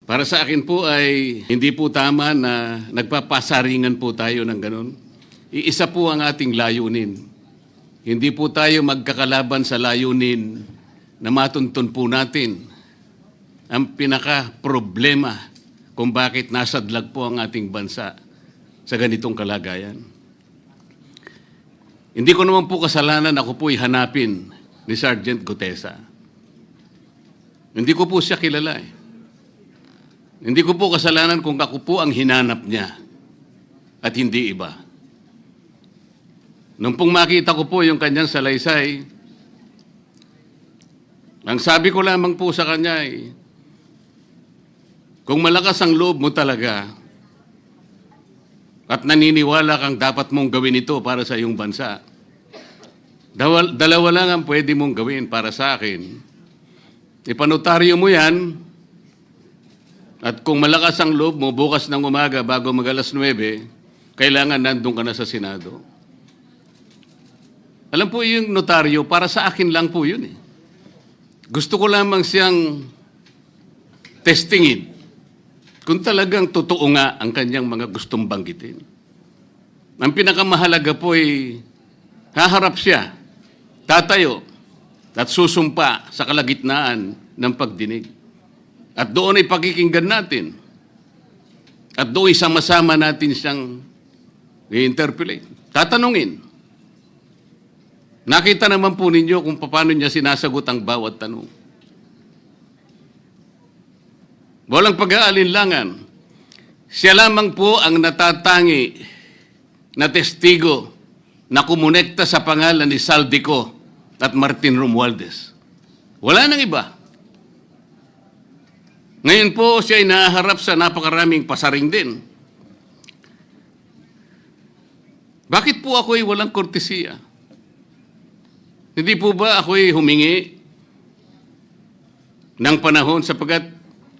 Para sa akin po ay hindi po tama na nagpapasaringan po tayo ng ganun. Iisa po ang ating layunin. Hindi po tayo magkakalaban sa layunin na matuntun po natin ang pinaka-problema kung bakit nasadlag po ang ating bansa sa ganitong kalagayan. Hindi ko naman po kasalanan ako po'y hanapin ni Sergeant Gutesa. Hindi ko po siya kilala eh. Hindi ko po kasalanan kung ako po ang hinanap niya at hindi iba. Nung pong makita ko po yung kanyang salaysay, ang sabi ko lamang po sa kanya ay, kung malakas ang loob mo talaga at naniniwala kang dapat mong gawin ito para sa iyong bansa, dalawa lang ang pwede mong gawin para sa akin. Ipanotaryo mo yan, at kung malakas ang loob mo, bukas ng umaga bago mag-alas 9, kailangan nandun ka na sa Senado. Alam po yung notaryo, para sa akin lang po yun eh. Gusto ko lamang siyang testingin kung talagang totoo nga ang kanyang mga gustong banggitin. Ang pinakamahalaga po ay haharap siya, tatayo, at susumpa sa kalagitnaan ng pagdinig. At doon ay pakikinggan natin. At doon ay sama-sama natin siyang i-interpolate. Tatanungin. Nakita naman po ninyo kung paano niya sinasagot ang bawat tanong. Walang pag-aalinlangan. Siya lamang po ang natatangi na testigo na kumonekta sa pangalan ni Saldico at Martin Romualdez. Wala nang iba. Ngayon po siya ay naharap sa napakaraming pasaring din. Bakit po ako ay walang kortesiya? Hindi po ba ako ay humingi ng panahon sapagkat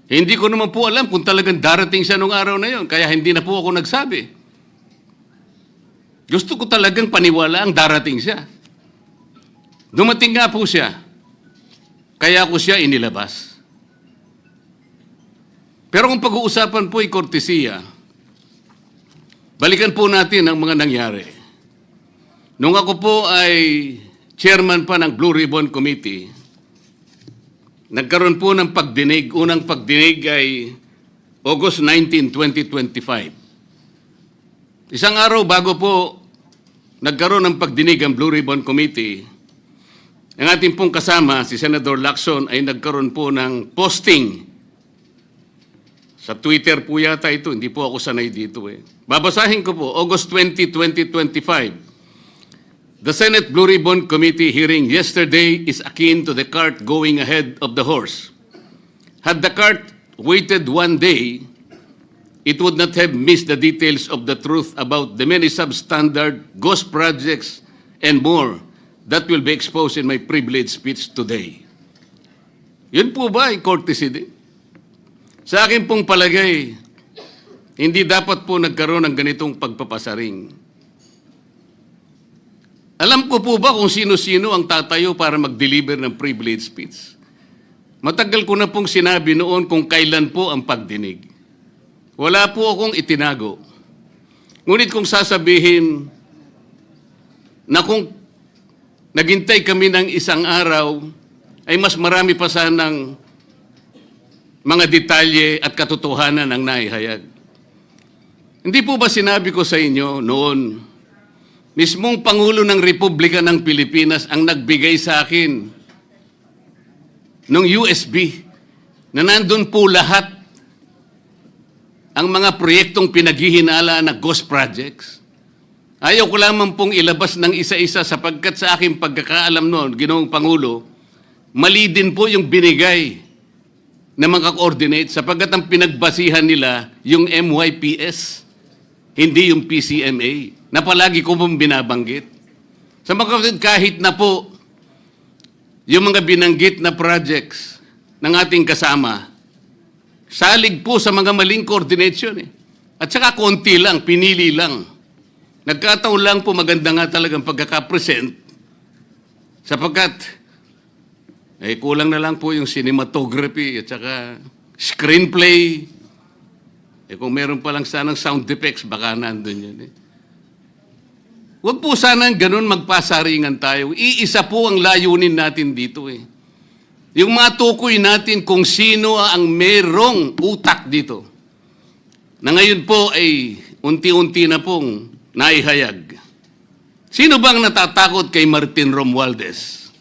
hindi ko naman po alam kung talagang darating siya nung araw na yon, kaya hindi na po ako nagsabi. Gusto ko talagang paniwala ang darating siya. Dumating nga po siya, kaya ako siya inilabas. Pero kung pag-uusapan po ay kortesiya, balikan po natin ang mga nangyari. Nung ako po ay chairman pa ng Blue Ribbon Committee, nagkaroon po ng pagdinig. Unang pagdinig ay August 19, 2025. Isang araw bago po nagkaroon ng pagdinig ang Blue Ribbon Committee, ang ating pong kasama, si Senator Lacson, ay nagkaroon po ng posting. Sa Twitter po yata ito, hindi po ako sanay dito eh. Babasahin ko po, August 20, 2025. The Senate Blue Ribbon Committee hearing yesterday is akin to the cart going ahead of the horse. Had the cart waited one day, it would not have missed the details of the truth about the many substandard ghost projects and more that will be exposed in my privileged speech today. Yun po ba ay courtesy din? Sa akin pong palagay, hindi dapat po nagkaroon ng ganitong pagpapasaring. Alam ko po ba kung sino-sino ang tatayo para mag-deliver ng privilege speech? Matagal ko na pong sinabi noon kung kailan po ang pagdinig. Wala po akong itinago. Ngunit kung sasabihin na kung naghintay kami ng isang araw, ay mas marami pa sanang mga detalye at katotohanan ang naihayag. Hindi po ba sinabi ko sa inyo noon, mismong Pangulo ng Republika ng Pilipinas ang nagbigay sa akin ng USB na nandun po lahat ang mga proyektong pinaghihinala na ghost projects. Ayaw ko lamang pong ilabas ng isa-isa sapagkat sa aking pagkakaalam noon, Ginoong Pangulo, mali din po yung binigay na mga coordinate sapagkat ang pinagbasihan nila yung MYPS, hindi yung PCMA, na palagi ko pong binabanggit. Sa mga kapatid, kahit na po yung mga binanggit na projects ng ating kasama, salig po sa mga maling coordination eh. At saka konti lang, pinili lang. Nagkataon lang po maganda nga talagang pagkakapresent sapagkat kulang na lang po yung cinematography at saka screenplay. Kung meron pa lang sanang sound effects, baka nandun yun eh. Huwag po sanang ganun magpasaringan tayo. Iisa po ang layunin natin dito eh. Yung matukoy natin kung sino ang merong utak dito. Na ngayon po ay unti-unti na pong naihayag. Sino bang natatakot kay Martin Romualdez?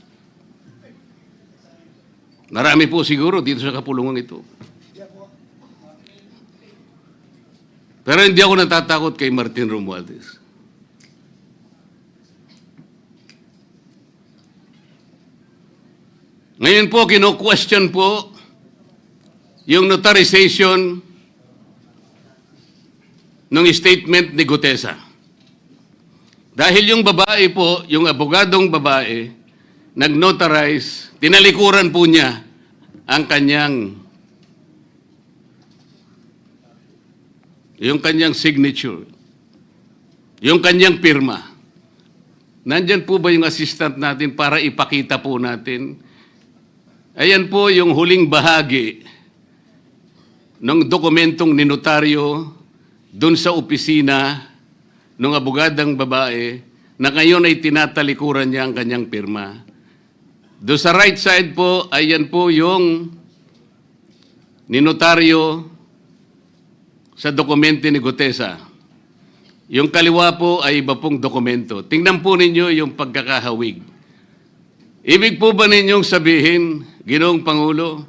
Marami po siguro dito sa kapulungan ito. Pero hindi ako natatakot kay Martin Romualdez. Ngayon po, kino-question po yung notarization ng statement ni Gutesa. Dahil yung babae po, yung abogadong babae, nag-notarize, tinalikuran po niya ang kanyang signature, yung kanyang pirma. Nandyan po ba yung assistant natin para ipakita po natin? Ayan po yung huling bahagi ng dokumentong ninotaryo doon sa opisina ng abogadang babae na ngayon ay tinatalikuran niya ang kanyang pirma. Doon sa right side po, ayan po yung ninotaryo sa dokumento ni Gutesa. Yung kaliwa po ay iba pong dokumento. Tingnan po ninyo yung pagkakahawig. Ibig po ba ninyong sabihin, Ginoong Pangulo,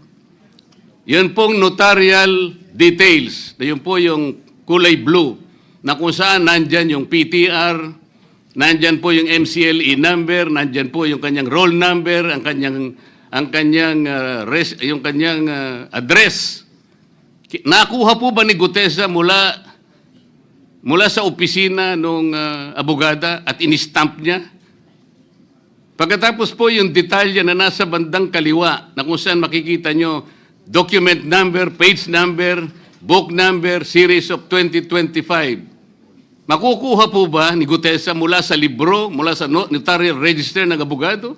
yun pong notarial details, na yun po yung kulay blue, na kung saan nandyan yung PTR, nandyan po yung MCLE number, nandyan po yung kanyang roll number, ang kanyang address. Nakuha po ba ni Gutesa mula sa opisina ng abogada at in-stamp niya? Pagkatapos po yung detalye na nasa bandang kaliwa na kung saan makikita nyo document number, page number, book number, series of 2025. Makukuha po ba ni Gutesa mula sa libro, mula sa notarial register ng abogado?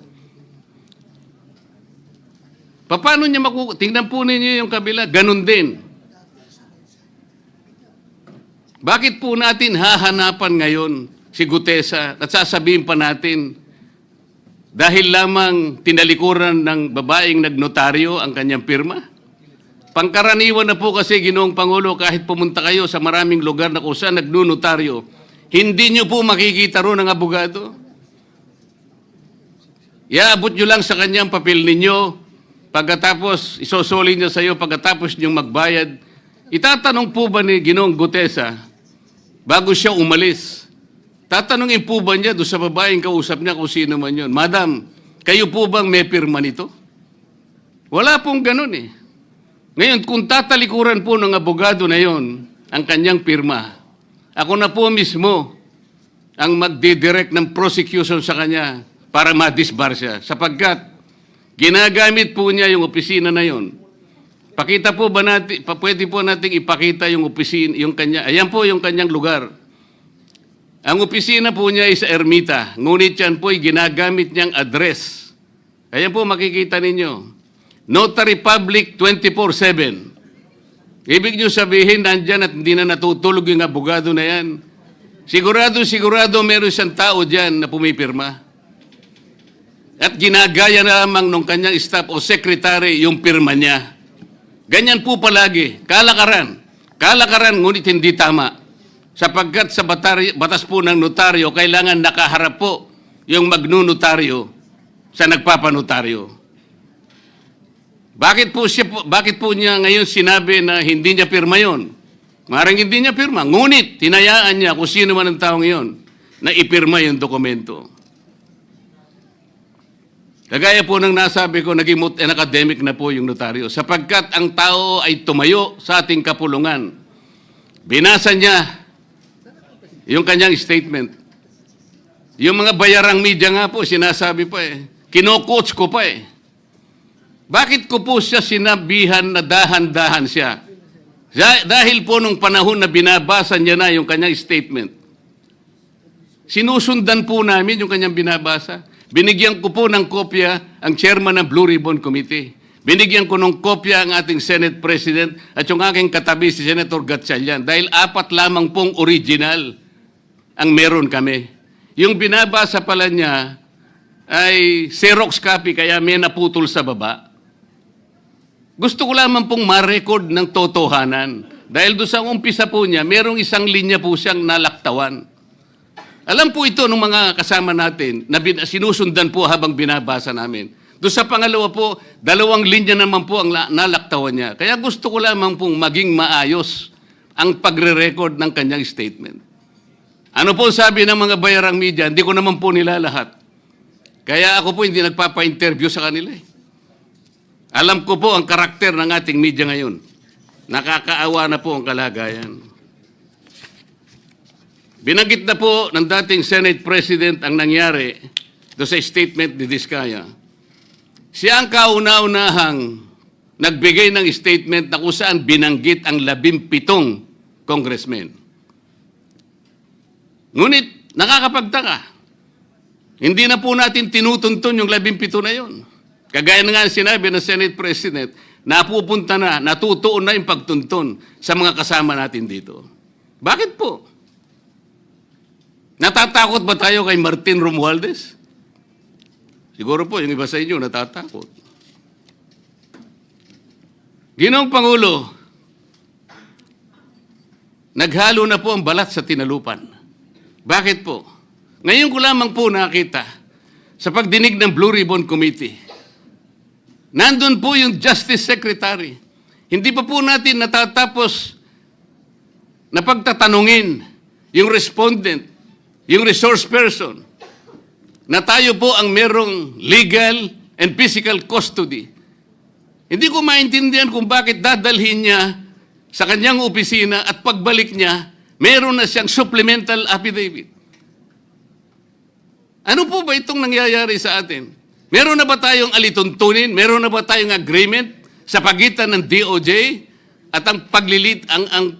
Paano niya makukuha? Tingnan po ninyo yung kabila, ganun din. Bakit po natin hahanapan ngayon si Gutesa at sasabihin pa natin dahil lamang tinalikuran ng babaeng nagnotaryo ang kanyang pirma? Pangkaraniwan na po kasi, Ginoong Pangulo, kahit pumunta kayo sa maraming lugar na kung saan nagnunotaryo, hindi nyo po makikita roon ang abogado. Iaabot nyo lang sa kanyang papel ninyo, pagkatapos isosoli niya sa iyo, pagkatapos nyo magbayad. Itatanong po ba ni Ginoong Gutesa, bago siya umalis, tatanungin po ba niya doon sa babaeng kausap niya kung sino man yun, Madam, kayo po bang may pirma nito? Wala pong ganun eh. Ngayon, kung tatalikuran po ng abogado na yon ang kanyang pirma, ako na po mismo ang magdidirect ng prosecution sa kanya para ma-disbar siya. Sapagkat ginagamit po niya yung opisina na yon. Pakita po ba natin, pwede po nating ipakita yung opisina, yung kanya, ayan po yung kanyang lugar. Ang opisina po niya ay sa Ermita, ngunit yan po ay ginagamit niyang address. Ayan po makikita ninyo. Notary Public 24/7. Ibig niyo sabihin, nandyan at hindi na natutulog yung abogado na yan. Sigurado meron siyang tao dyan na pumipirma. At ginagaya na lamang nung kanyang staff o secretary yung pirma niya. Ganyan po palagi. Kalakaran, ngunit hindi tama. Sapagkat sa batas po ng notaryo, kailangan nakaharap po yung magnunotaryo sa nagpapanotaryo. Bakit po niya ngayon sinabi na hindi niya pirma yon? Maaaring hindi niya pirma, ngunit tinayaan niya kung sino man ang taong yon na ipirma yung dokumento. Kagaya po ng nasabi ko, naging academic na po yung notaryo sapagkat ang tao ay tumayo sa ating kapulungan. Binasa niya yung kanyang statement. Yung mga bayarang media nga po, sinasabi pa eh. Kino-coach ko pa eh. Bakit ko po siya sinabihan na dahan-dahan siya? Dahil po nung panahon na binabasa niya na yung kanyang statement, sinusundan po namin yung kanyang binabasa. Binigyan ko po ng kopya ang chairman ng Blue Ribbon Committee. Binigyan ko ng kopya ang ating Senate President at yung aking katabi si Senator Gatchalian dahil 4 lamang pong original ang meron kami. Yung binabasa pala niya ay Xerox copy kaya may naputol sa baba. Gusto ko lamang pong ma-record ng totohanan dahil doon sa umpisa po niya, merong isang linya po siyang nalaktawan. Alam po ito ng mga kasama natin na sinusundan po habang binabasa namin. Doon sa pangalawa po, 2 linya naman po ang nalaktawan niya. Kaya gusto ko lamang pong maging maayos ang pagre-record ng kanyang statement. Ano po sabi ng mga bayarang media? Hindi ko naman po nila lahat. Kaya ako po hindi nagpapa-interview sa kanila. Alam ko po ang karakter ng ating media ngayon. Nakakaawa na po ang kalagayan. Binanggit na po ng dating Senate President ang nangyari doon sa statement ni Diskaya. Siya ang kauna-unahang nagbigay ng statement na kung saan binanggit ang 17 congressmen. Ngunit, nakakapagtaka. Hindi na po natin tinutuntun yung 17 na yun. Kagaya na nga sinabi ng Senate President, napupunta na, natutuon na yung pagtuntun sa mga kasama natin dito. Bakit po? Natatakot ba tayo kay Martin Romualdez? Siguro po, yung iba sa inyo natatakot. Ginoong Pangulo, naghalo na po ang balat sa tinalupan. Bakit po? Ngayon ko lamang po nakita sa pagdinig ng Blue Ribbon Committee. Nandun po yung Justice Secretary. Hindi pa po natin natatapos na pagtatanungin yung respondent, yung resource person, na tayo po ang merong legal and physical custody. Hindi ko maintindihan kung bakit dadalhin niya sa kanyang opisina at pagbalik niya, meron na siyang supplemental affidavit. Ano po ba itong nangyayari sa atin? Meron na ba tayong alituntunin? Meron na ba tayong agreement sa pagitan ng DOJ at ang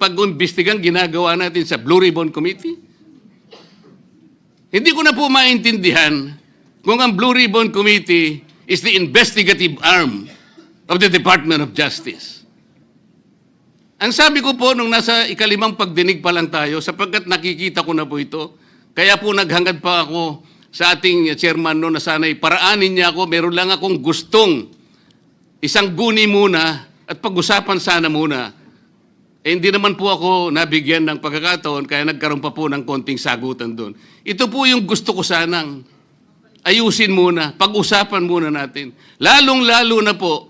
pag-imbestigang ginagawa natin sa Blue Ribbon Committee? Hindi ko na po maintindihan kung ang Blue Ribbon Committee is the investigative arm of the Department of Justice. Ang sabi ko po nung nasa ikalimang pagdinig pa lang tayo, sapagkat nakikita ko na po ito, kaya po naghangad pa ako sa ating chairman no, na sana'y paraanin niya ako, meron lang akong gustong isang guni muna at pag-usapan sana muna. Hindi naman po ako nabigyan ng pagkakataon kaya nagkaroon pa po ng konting sagutan doon. Ito po yung gusto ko sanang ayusin muna, pag-usapan muna natin. Lalong-lalo na po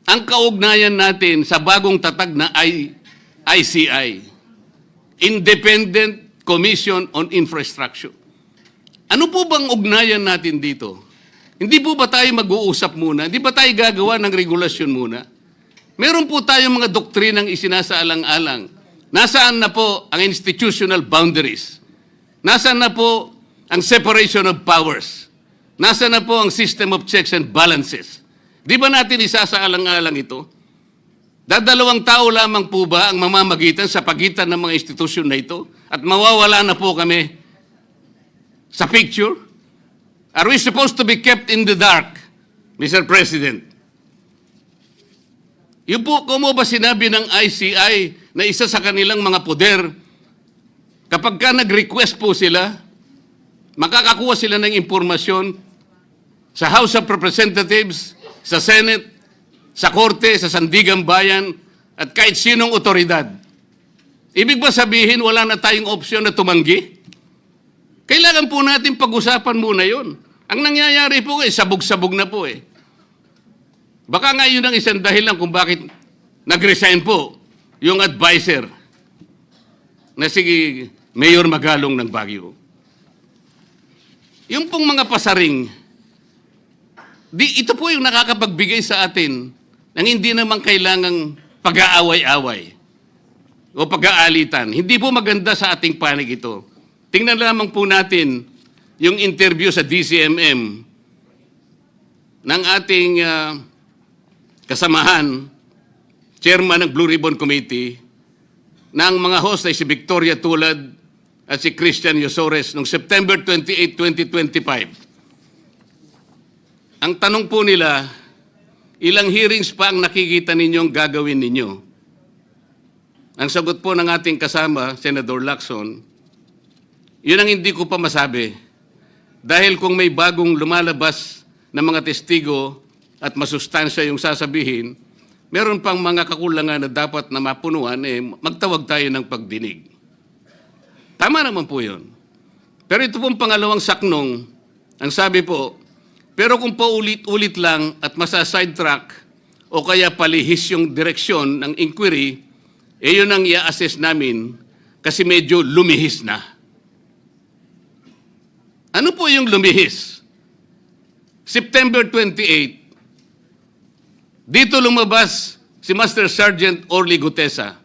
ang kaugnayan natin sa bagong tatag na ICI, Independent Commission on Infrastructure. Ano po bang ugnayan natin dito? Hindi po ba tayo mag-uusap muna? Hindi ba tayo gagawa ng regulasyon muna? Meron po tayong mga doktrinang isinasaalang-alang. Nasaan na po ang institutional boundaries? Nasaan na po ang separation of powers? Nasaan na po ang system of checks and balances? Di ba natin isasaalang-alang ito? Dadalawang tao lamang po ba ang mamamagitan sa pagitan ng mga institusyon na ito? At mawawala na po kami sa picture? Are we supposed to be kept in the dark, Mr. President? Yung po, kung mo ba sinabi ng ICI na isa sa kanilang mga poder, kapag ka nag-request po sila, makakakuha sila ng impormasyon sa House of Representatives, sa Senate, sa Korte, sa Sandigang Bayan, at kahit sinong otoridad. Ibig ba sabihin wala na tayong opsyon na tumanggi? Kailangan po natin pag-usapan muna yon. Ang nangyayari po sabog-sabog na po eh. Baka nga yun ang isang dahilan kung bakit nag-resign po yung advisor na si Mayor Magalong ng Baguio. Yung pong mga pasaring, ito po yung nakakapagbigay sa atin ng hindi naman kailangang pag-aaway-away o pag-aalitan. Hindi po maganda sa ating panig ito. Tingnan lamang po natin yung interview sa DCMM ng ating kasamahan, chairman ng Blue Ribbon Committee, na ang mga host ay si Victoria Tulad at si Christian Yosores noong September 28, 2025. Ang tanong po nila, ilang hearings pa ang nakikita ninyong gagawin ninyo? Ang sagot po ng ating kasama, Senator Lacson, yun ang hindi ko pa masabi. Dahil kung may bagong lumalabas na mga testigo at masustansya yung sasabihin, meron pang mga kakulangan na dapat na mapunuan, magtawag tayo ng pagdinig. Tama naman po yun. Pero ito pong pangalawang saknong, ang sabi po, pero kung paulit-ulit lang at masa-sidetrack o kaya palihis yung direksyon ng inquiry, yun ang i-assess namin kasi medyo lumihis na. Ano po yung lumihis? September 28, dito lumabas si Master Sergeant Orly Gutesa.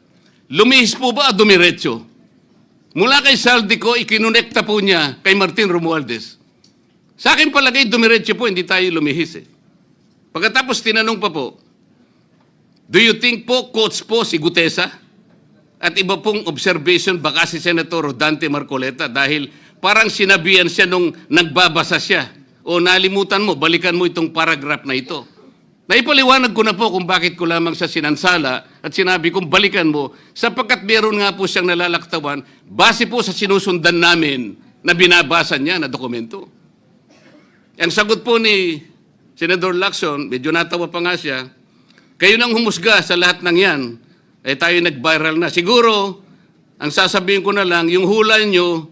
Lumihis po ba o dumiretso? Mula kay Saldico, ikinonekta po niya kay Martin Romualdez. Sa akin palagay, dumiretso po, hindi tayo lumihis eh. Pagkatapos tinanong pa po, do you think po, coach po si Gutesa? At iba pong observation, baka si Senator Rodante Marcoleta dahil parang sinabihan siya nung nagbabasa siya. O nalimutan mo, balikan mo itong paragraph na ito. Naipaliwanag ko na po kung bakit ko lamang sa sinansala at sinabi kong balikan mo sapagkat meron nga po siyang nalalaktawan base po sa sinusundan namin na binabasa niya na dokumento. Ang sagot po ni Senator Lacson, medyo natawa pa nga siya, kayo nang humusga sa lahat ng yan, tayo nag-viral na. Siguro, ang sasabihin ko na lang, yung hula nyo,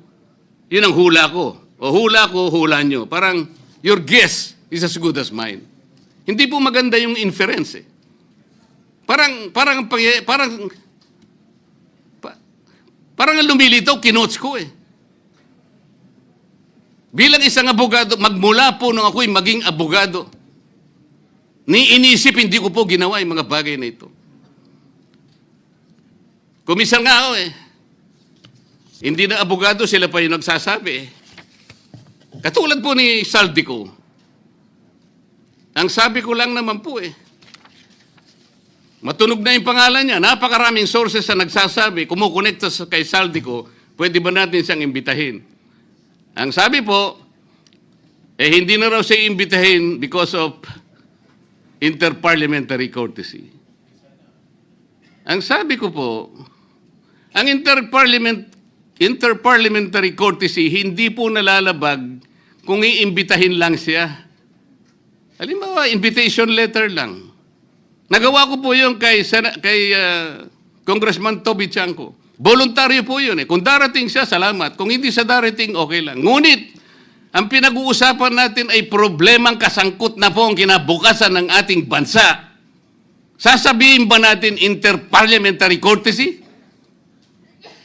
yun ang hula ko. O hula ko, hula nyo. Parang, your guess is as good as mine. Hindi po maganda yung inference eh. Parang ang lumilitaw, kinots ko eh. Bilang isang abogado, magmula po nung ako'y maging abogado, inisip, hindi ko po ginawa yung mga bagay na ito. Kumisal nga ako eh. Hindi na abogado, sila pa yung nagsasabi eh. Katulad po ni Saldico. Ang sabi ko lang naman po eh. Matunog na yung pangalan niya. Napakaraming sources na nagsasabi, kumukonekta kay Saldico, pwede ba natin siyang imbitahin? Ang sabi po, hindi na raw siya imbitahin because of interparliamentary courtesy. Ang sabi ko po, ang interparliamentary courtesy hindi po nalalabag kung iimbitahin lang siya. Halimbawa, invitation letter lang. Nagawa ko po yun kay Congressman Toby Chanco. Voluntaryo po yun eh. Kung darating siya, salamat. Kung hindi siya darating, okay lang. Ngunit, ang pinag-uusapan natin ay problemang kasangkot na po ang kinabukasan ng ating bansa. Sasabihin ba natin interparliamentary courtesy?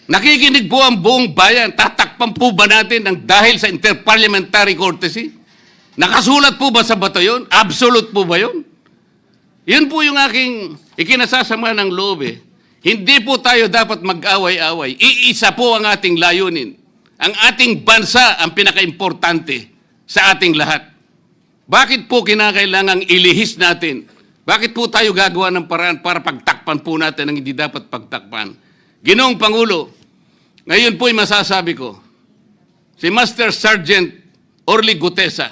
Nakikinig po ang buong bayan. Tatakpan po ba natin ang dahil sa interparliamentary courtesy? Nakasulat po ba sa bato yun? Absolute po ba yun? Yun po yung aking ikinasasama ng loob eh. Hindi po tayo dapat mag-away-away. Iisa po ang ating layunin. Ang ating bansa ang pinaka-importante sa ating lahat. Bakit po kinakailangang ilihis natin? Bakit po tayo gagawa ng paraan para pagtakpan po natin ang hindi dapat pagtakpan? Ginoong Pangulo, ngayon po'y masasabi ko, si Master Sergeant Orly Gutesa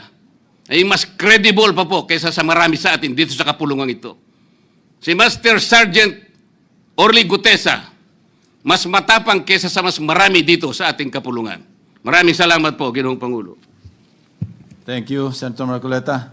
ay mas credible pa po kaysa sa marami sa atin dito sa kapulungan ito. Si Master Sergeant Orly Gutesa, mas matapang kaysa sa mas marami dito sa ating kapulungan. Maraming salamat po, Ginoong Pangulo. Thank you, Senator Marcoleta.